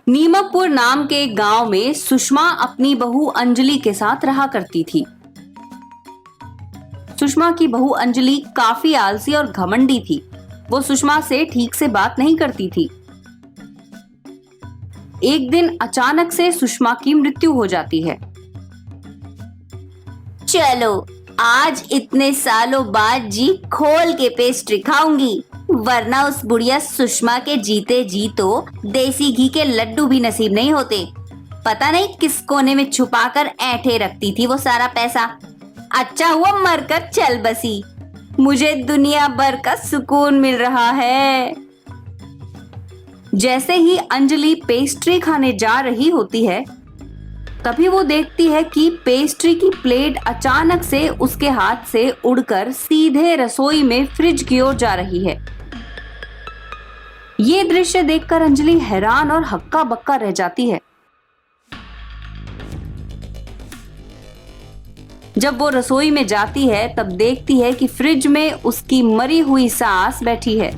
नीमकपुर नाम के गांव में सुषमा अपनी बहू अंजलि के साथ रहा करती थी। सुषमा की बहू अंजलि काफी आलसी और घमंडी थी। वो सुषमा से ठीक से बात नहीं करती थी। एक दिन अचानक से सुषमा की मृत्यु हो जाती है। चलो आज इतने सालों बाद जी खोल के पेस्ट्री खाऊंगी, वरना उस बुढ़िया सुषमा के जीते जी तो देसी घी के लड्डू भी नसीब नहीं होते। पता नहीं किस कोने में छुपाकर ऐंठे रखती थी वो सारा पैसा। अच्छा हुआ मरकर चल बसी, मुझे दुनिया भर का सुकून मिल रहा है। जैसे ही अंजलि पेस्ट्री खाने जा रही होती है, तभी वो देखती है कि पेस्ट्री की प्लेट अचानक से उसके हाथ से उड़कर सीधे रसोई में फ्रिज की ओर जा रही है। ये दृश्य देखकर अंजलि हैरान और हक्का बक्का रह जाती है। जब वो रसोई में जाती है तब देखती है कि फ्रिज में उसकी मरी हुई सास बैठी है।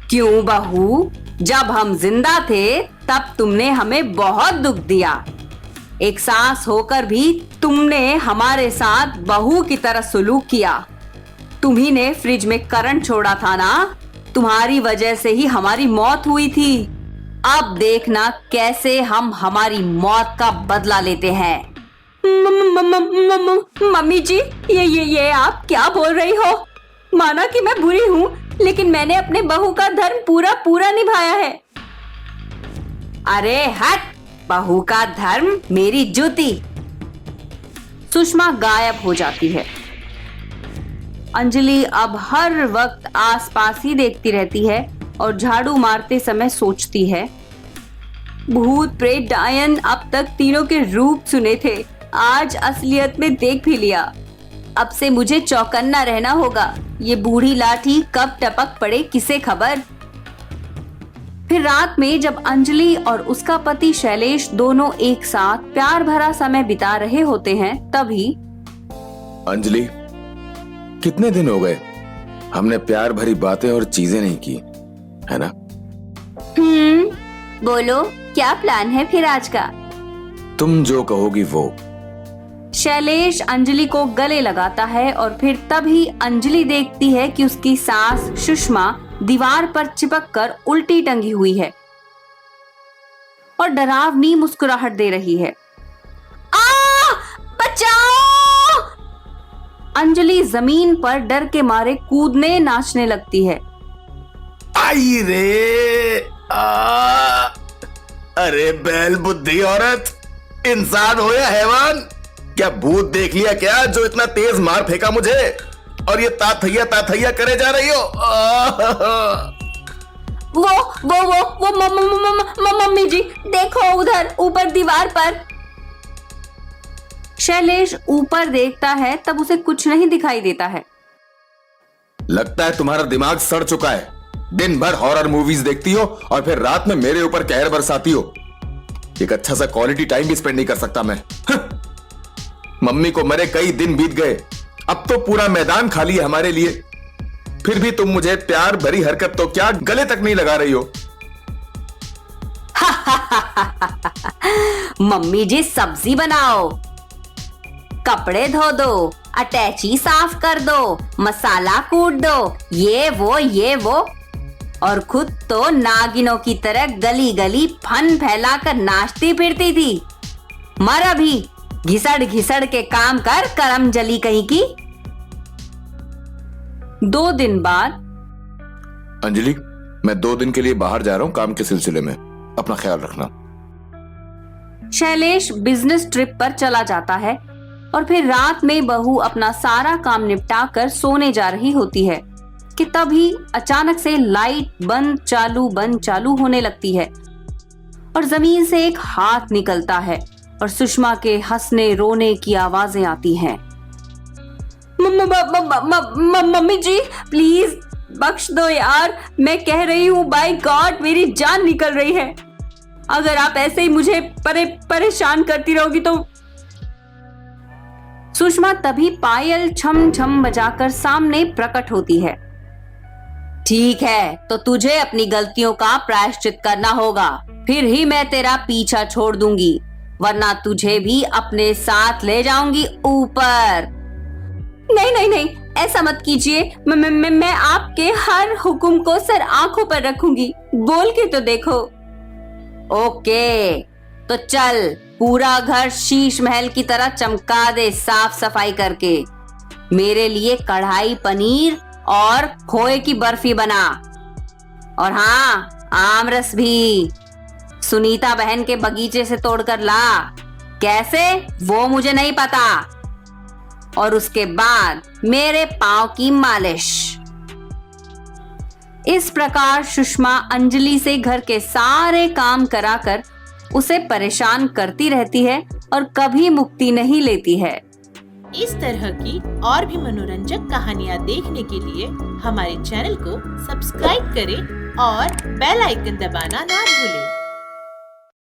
क्यों बहू, जब हम जिंदा थे तब तुमने हमें बहुत दुख दिया। एक सास होकर भी तुमने हमारे साथ बहू की तरह सुलूक किया। तुम्ही ने फ्रिज में करंट छोड़ा था ना, तुम्हारी वजह से ही हमारी मौत हुई थी। अब देखना कैसे हम हमारी मौत का बदला लेते हैं। मम्मी जी, ये आप क्या बोल रही हो? माना कि मैं बुरी हूँ, लेकिन मैंने अपने बहू का धर्म पूरा निभाया है। अरे हट, बहू का धर्म मेरी जूती। सुषमा गायब हो जाती है। अंजलि अब हर वक्त आसपास ही देखती रहती है और झाड़ू मारते समय सोचती है, भूत प्रेत डायन अब तक तीनों के रूप सुने थे, आज असलियत में देख भी लिया। अब से मुझे चौकन्ना रहना होगा। ये बूढ़ी लाठी कब टपक पड़े किसे खबर। फिर रात में जब अंजलि और उसका पति शैलेश दोनों एक साथ प्यार भरा समय बिता रहे होते हैं, तभी अंजलि, कितने दिन हो गए हमने प्यार भरी बातें और चीजें नहीं की, है ना? बोलो क्या प्लान है फिर आज का? तुम जो कहोगी वो। शैलेश अंजलि को गले लगाता है और फिर तभी अंजलि देखती है कि उसकी सास सुषमा दीवार पर चिपक कर उल्टी टंगी हुई है और डरावनी मुस्कुराहट दे रही है। बचाओ! अंजलि जमीन पर डर के मारे कूदने नाचने लगती है। आई रे अरे बैल बुद्धि औरत, इंसान हो या हैवान? क्या भूत देख लिया क्या जो इतना तेज मार फेंका मुझे और ये ताथैया करे जा रही हो? वो मम्मी जी देखो उधर ऊपर दीवार पर। शैलेश ऊपर देखता है तब उसे कुछ नहीं दिखाई देता है। लगता है तुम्हारा दिमाग सड़ चुका है। दिन भर हॉरर मूवीज देखती हो और फिर रात में मेरे ऊपर कहर बरसाती हो। एक अच्छा सा क्वालिटी टाइम भी स्पेंड नहीं कर सकता मैं। मम्मी को मरे कई दिन बीत गए, अब तो पूरा मैदान खाली है हमारे लिए। फिर भी तुम मुझे प्यार भरी हरकत तो क्या गले तक नहीं लगा रही हो। मम्मी जी सब्जी बनाओ, कपड़े धो दो, अटैची साफ कर दो, मसाला कूट दो, ये वो और खुद तो नागिनों की तरह गली गली फन फैलाकर नाचती फिरती थी। मर अभी, घिसड़ के काम कर, करम जली कहीं की। 2 दिन बाद। अंजलि, मैं 2 दिन के लिए बाहर जा रहा हूं काम के सिलसिले में, अपना ख्याल रखना। शैलेश बिजनेस ट्रिप पर चला जाता है और फिर रात में बहू अपना सारा काम निपटा कर सोने जा रही होती है कि तभी अचानक से लाइट बंद चालू होने लगती है और जमीन से एक हाथ निकलता है और सुषमा के हंसने रोने की आवाजें आती हैं। मम्मी जी प्लीज बख्श दो यार, मैं कह रही हूँ बाय गॉड मेरी जान निकल रही है। अगर आप ऐसे ही मुझे परेशान करती रहोगी तो। सुषमा तभी पायल छम छम बजाकर सामने प्रकट होती है। ठीक है, तो तुझे अपनी गलतियों का प्रायश्चित करना होगा, फिर ही मैं तेरा पीछा छोड़ दूंगी, वरना तुझे भी अपने साथ ले जाऊंगी ऊपर। नहीं नहीं नहीं, ऐसा मत कीजिए। मैं आपके हर हुक्म को सर आंखों पर रखूंगी। बोल के तो देखो। ओके, तो चल, पूरा घर शीश महल की तरह चमका दे साफ सफाई करके। मेरे लिए कढ़ाई पनीर और खोए की बर्फी बना, और हाँ, आमरस भी सुनीता बहन के बगीचे से तोड़कर ला। कैसे, वो मुझे नहीं पता। और उसके बाद मेरे पांव की मालिश। इस प्रकार सुषमा अंजलि से घर के सारे काम कराकर उसे परेशान करती रहती है और कभी मुक्ति नहीं लेती है। इस तरह की और भी मनोरंजक कहानियाँ देखने के लिए हमारे चैनल को सब्सक्राइब करें और बेल आइकन दबाना ना भूलें।